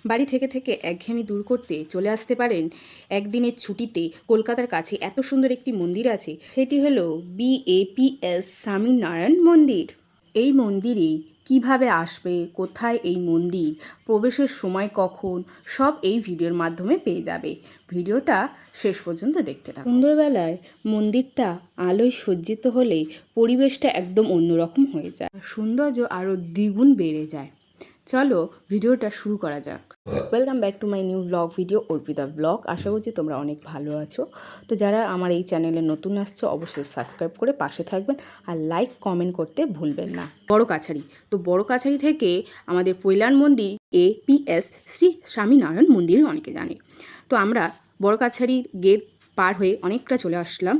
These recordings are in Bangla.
বাড়ি থেকে একঘেয়েমি দূর করতে চলে আসতে পারেন একদিনের ছুটিতে। কলকাতার কাছে এত সুন্দর একটি মন্দির আছে, সেটি হলো BAPS স্বামীনারায়ণ মন্দির। এই মন্দিরে কিভাবে আসবে, কোথায় এই মন্দির, প্রবেশের সময় কখন, সব এই ভিডিওর মাধ্যমে পেয়ে যাবে। ভিডিওটা শেষ পর্যন্ত দেখতে থাকুন। সন্ধ্যাবেলায় মন্দিরটা আলোয় সজ্জিত হলে পরিবেশটা একদম অন্যরকম হয়ে যায়, সৌন্দর্য আরও দ্বিগুণ বেড়ে যায়। চলো ভিডিওটা শুরু করা যাক। Welcome back to my new blog video, Arpita blog. আশা করছি তোমরা অনেক ভালো আছো। তো যারা আমার এই চ্যানেলে নতুন আসছো অবশ্যই সাবস্ক্রাইব করে পাশে থাকবেন আর লাইক কমেন্ট করতে ভুলবেন না। বড় কাছারি, তো বড় কাছারি থেকে আমাদের পৈলান মন্দির APS শ্রী স্বামীনারায়ণ মন্দির অনেকে জানে। তো আমরা বড় কাছারির গেট পার হয়ে অনেকটা চলে আসলাম।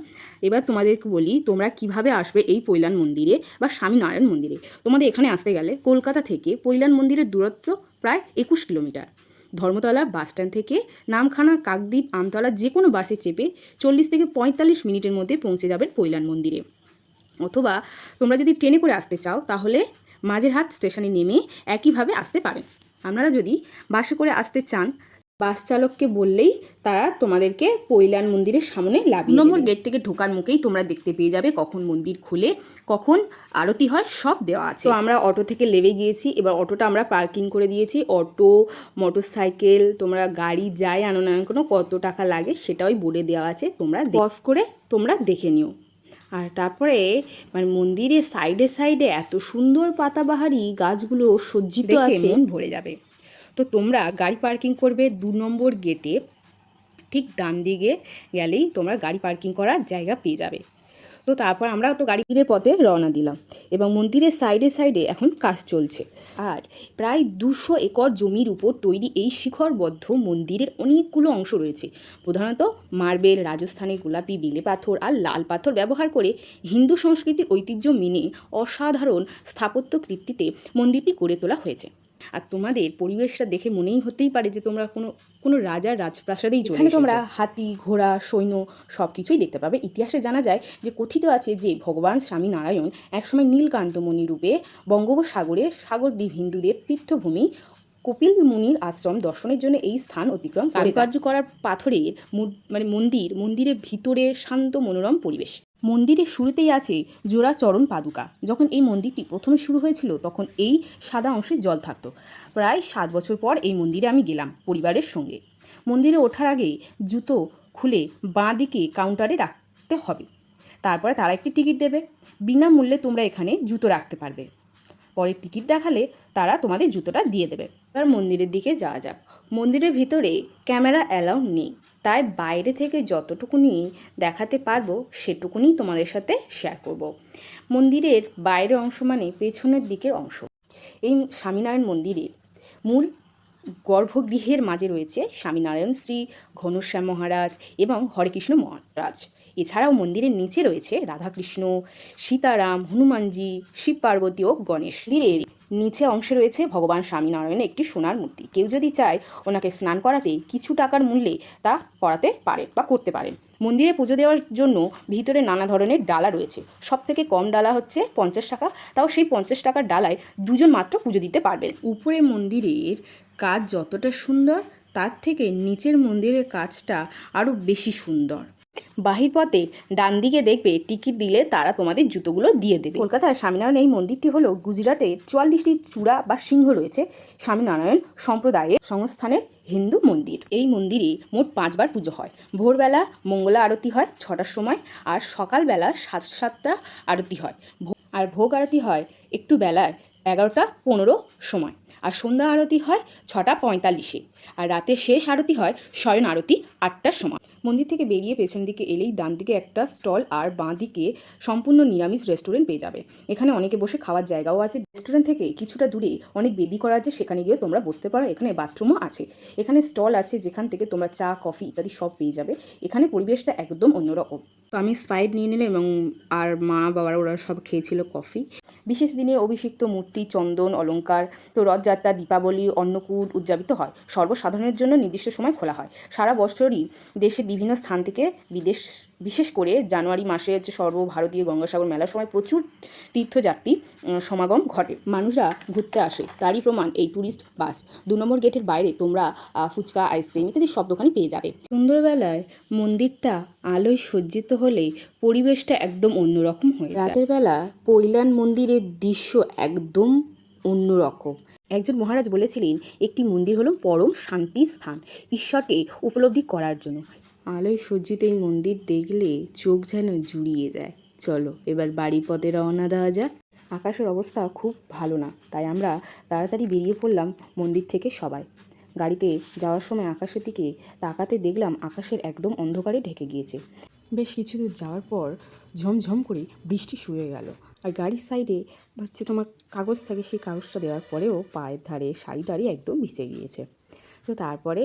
এবার তোমাদেরকে বলি তোমরা কিভাবে আসবে এই পৈলান মন্দিরে বা স্বামীনারায়ণ মন্দিরে। তোমাদের এখানে আসতে গেলে কলকাতা থেকে পৈলান মন্দিরের দূরত্ব প্রায় 21 কিলোমিটার। ধর্মতলা বাসস্ট্যান্ড থেকে নামখানা, কাকদ্বীপ, আমতলা যে কোনো বাসে চেপে 40 থেকে 45 মিনিটের মধ্যে পৌঁছে যাবেন পৈলান মন্দিরে। অথবা তোমরা যদি ট্রেনে করে আসতে চাও তাহলে মাঝেরহাট স্টেশনে নেমে একইভাবে আসতে পারেন। আপনারা যদি বাসে করে আসতে চান বাস চালককে বললেই তারা তোমাদেরকে পৈলান মন্দিরের সামনে লাভিয়ে নম্বর গেট থেকে ঢোকার মুখেই তোমরা দেখতে পেয়ে যাবে কখন মন্দির খুলে, কখন আরতি হয়, সব দেওয়া আছে। তো আমরা অটো থেকে নেমে গিয়েছি। এবার অটোটা আমরা পার্কিং করে দিয়েছি। অটো, মোটরসাইকেল, তোমরা গাড়ি যাই আনো না কোনো কত টাকা লাগে সেটাই বোর্ডে দেওয়া আছে, তোমরা পজ করে তোমরা দেখে নিও। আর তারপরে মন্দিরের সাইডে সাইডে এত সুন্দর পাতাবাহারি গাছগুলো সজ্জিত আছে, মন ভরে যাবে। তো তোমরা গাড়ি পার্কিং করবে 2 নম্বর গেটে, ঠিক ডান দিকে গেলেই তোমরা গাড়ি পার্কিং করার জায়গা পেয়ে যাবে। তো তারপর আমরা তো গাড়ির পথে রওনা দিলাম এবং মন্দিরের সাইডে সাইডে এখন কাজ চলছে। আর প্রায় 200 একর জমির উপর তৈরি এই শিখরবদ্ধ মন্দিরের অনেকগুলো অংশ রয়েছে। প্রধানত মার্বেল, রাজস্থানী গোলাপি, বেলে পাথর আর লাল পাথর ব্যবহার করে হিন্দু সংস্কৃতির ঐতিহ্য মেনে অসাধারণ স্থাপত্য কৃতিতে মন্দিরটি গড়ে তোলা হয়েছে। আর তোমাদের পরিবেশটা দেখে মনেই হতেই পারে যে তোমরা কোনো রাজার রাজপ্রাসাদেই চলে এসেছো। তোমরা হাতি, ঘোড়া, সৈন্য সব কিছুই দেখতে পাবে। ইতিহাসে জানা যায় যে কথিত আছে যে ভগবান স্বামীনারায়ণ একসময় নীলকান্তমণি রূপে বঙ্গোপসাগরে সাগরদ্বীপ হিন্দুদের তীর্থভূমি কপিল মুনির আশ্রম দর্শনের জন্য এই স্থান অতিক্রম করে। কারুকার্য করার পাথরের মন্দিরের ভিতরে শান্ত মনোরম পরিবেশ। মন্দিরের শুরুতেই আছে জোড়া চরণ পাদুকা। যখন এই মন্দিরটি প্রথমে শুরু হয়েছিল তখন এই সাদা অংশে জল থাকতো। প্রায় 7 বছর পর এই মন্দিরে আমি গেলাম পরিবারের সঙ্গে। মন্দিরে ওঠার আগে জুতো খুলে বাঁ দিকে কাউন্টারে রাখতে হবে। তারপরে তারা একটি টিকিট দেবে। বিনামূল্যে তোমরা এখানে জুতো রাখতে পারবে। পরে টিকিট দেখালে তারা তোমাদের জুতোটা দিয়ে দেবে। এবার মন্দিরের দিকে যাওয়া যাক। মন্দিরের ভিতরে ক্যামেরা অ্যালাউ নেই, তাই বাইরে থেকে যতটুকুনি দেখাতে পারবো সেটুকুনি তোমাদের সাথে শেয়ার করব। মন্দিরের বাইরের অংশ মানে পেছনের দিকের অংশ। এই স্বামীনারায়ণ মন্দিরের মূল গর্ভগৃহের মাঝে রয়েছে স্বামীনারায়ণ, শ্রী ঘনশ্যাম মহারাজ এবং হরেকৃষ্ণ মহারাজ। এছাড়াও মন্দিরের নিচে রয়েছে রাধাকৃষ্ণ, সীতারাম, হনুমানজি, শিব পার্বতী ও গণেশ। মন্দিরের নিচে অংশে রয়েছে ভগবান স্বামীনারায়ণের একটি সোনার মূর্তি। কেউ যদি চায় ওনাকে স্নান করাতে কিছু টাকার মূল্যে তা করাতে পারেন বা করতে পারেন। মন্দিরে পুজো দেওয়ার জন্য ভিতরে নানা ধরনের ডালা রয়েছে। সব থেকে কম ডালা হচ্ছে 50 টাকা, তাও সেই 50 টাকার ডালায় 2 জন মাত্র পুজো দিতে পারবেন। উপরে মন্দিরের কাজ যতটা সুন্দর তার থেকে নিচের মন্দিরের কাজটা আরও বেশি সুন্দর। বাহির পথে ডান দিকে দেখবে টিকিট দিলে তারা তোমাদের জুতোগুলো দিয়ে দেবে। কলকাতার স্বামীনারায়ণ এই মন্দিরটি হলো গুজরাটের 44টি চূড়া বা সিংহ রয়েছে স্বামীনারায়ণ সম্প্রদায়ের সংস্থানের হিন্দু মন্দির। এই মন্দিরে মোট 5 বার পুজো হয়। ভোরবেলা মঙ্গলা আরতি হয় 6টার সময়, আর সকালবেলা 7:30 আরতি হয়, আর ভোগ আরতি হয় একটু বেলায় 11:15 সময়, আর সন্ধ্যা আরতি হয় 6:45-এ, আর রাতের শেষ আরতি হয় শয়ন আরতি 8টার সময়। মন্দির থেকে বেরিয়ে পেছন দিকে এলেই ডান দিকে একটা স্টল আর বাঁ দিকে সম্পূর্ণ নিরামিষ রেস্টুরেন্ট পেয়ে যাবে। এখানে অনেকে বসে খাওয়ার জায়গাও আছে। রেস্টুরেন্ট থেকে কিছুটা দূরে অনেক বেদি করা আছে, সেখানে গিয়ে তোমরা বসতে পারো। এখানে বাথরুমও আছে। এখানে স্টল আছে যেখান থেকে তোমরা চা, কফি ইত্যাদি সব পেয়ে যাবে। এখানে পরিবেশটা একদম অন্যরকম। তো আমি স্প্রাইট নিয়ে নিলাম এবং আর মা বাবারা ওরা সব খেয়েছিল কফি। বিশেষ দিনে অভিষিক্ত মূর্তি, চন্দন, অলঙ্কার, তো রথযাত্রা, দীপাবলি, অন্নকূট উদযাপিত হয়। সর্বসাধারণের জন্য নির্দিষ্ট সময় খোলা হয়। সারা বছরই দেশের বিভিন্ন স্থান থেকে বিদেশ বিশেষ করে জানুয়ারি মাসে হচ্ছে সর্বভারতীয় গঙ্গাসাগর মেলার সময় প্রচুর তীর্থযাত্রী সমাগম ঘটে, মানুষরা ঘুরতে আসে। তারই প্রমাণ এই ট্যুরিস্ট বাস। 2 নম্বর গেটের বাইরে তোমরা ফুচকা, আইসক্রিম ইত্যাদি সব দোকানই পেয়ে যাবে। সন্ধ্যেবেলায় মন্দিরটা আলোয় সজ্জিত হলে পরিবেশটা একদম অন্যরকম হয়ে যায়। রাতের বেলা পৈলান মন্দিরের দৃশ্য একদম অন্যরকম। একজন মহারাজ বলেছিলেন, একটি মন্দির হলো পরম শান্তির স্থান, ঈশ্বরকে উপলব্ধি করার জন্য। আলোয় সজ্জিত এই মন্দির দেখলে চোখ যেন জুড়িয়ে যায়। চলো এবার বাড়ির পথে রওনা দেওয়া যাক। আকাশের অবস্থা খুব ভালো না, তাই আমরা তাড়াতাড়ি বেরিয়ে পড়লাম মন্দির থেকে সবাই। গাড়িতে যাওয়ার সময় আকাশের দিকে তাকাতে দেখলাম আকাশের একদম অন্ধকারে ঢেকে গিয়েছে। বেশ কিছু দূর যাওয়ার পর ঝমঝম করে বৃষ্টি শুরু হয়ে গেল। আর গাড়ির সাইডে হচ্ছে তোমার কাগজ থাকে, সেই কাগজটা দেওয়ার পরেও পায়ের ধারে শাড়ি টাড়ি একদম ভিজে গিয়েছে। তো তারপরে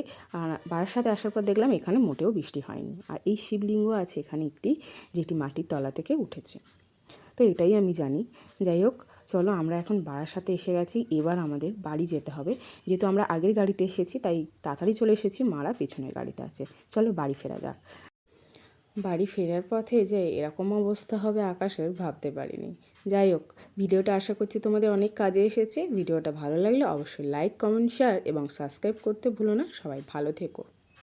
বারাসাতে আসার পর দেখলাম এখানে মোটেও বৃষ্টি হয়নি। আর এই শিবলিঙ্গ আছে এখানে একটি, যেটি মাটির তলা থেকে উঠেছে। তো এটাই আমি জানি। যাই হোক, চলো আমরা এখন বারাসাতে এসে গেছি, এবার আমাদের বাড়ি যেতে হবে। যেহেতু আমরা আগের গাড়িতে এসেছি তাই তাড়াতাড়ি চলে এসেছি, মারা পেছনের গাড়িতে আছে। চলো বাড়ি ফেরা যাক। বাড়ি ফেরার পথে যে এরকম অবস্থা হবে আকাশের ভাবতে পারিনি। যাই হোক, ভিডিওটা আশা করছি তোমাদের অনেক কাজে এসেছে। ভিডিওটা ভালো লাগলে অবশ্যই লাইক, কমেন্ট, শেয়ার এবং সাবস্ক্রাইব করতে ভুলো না। সবাই ভালো থেকো।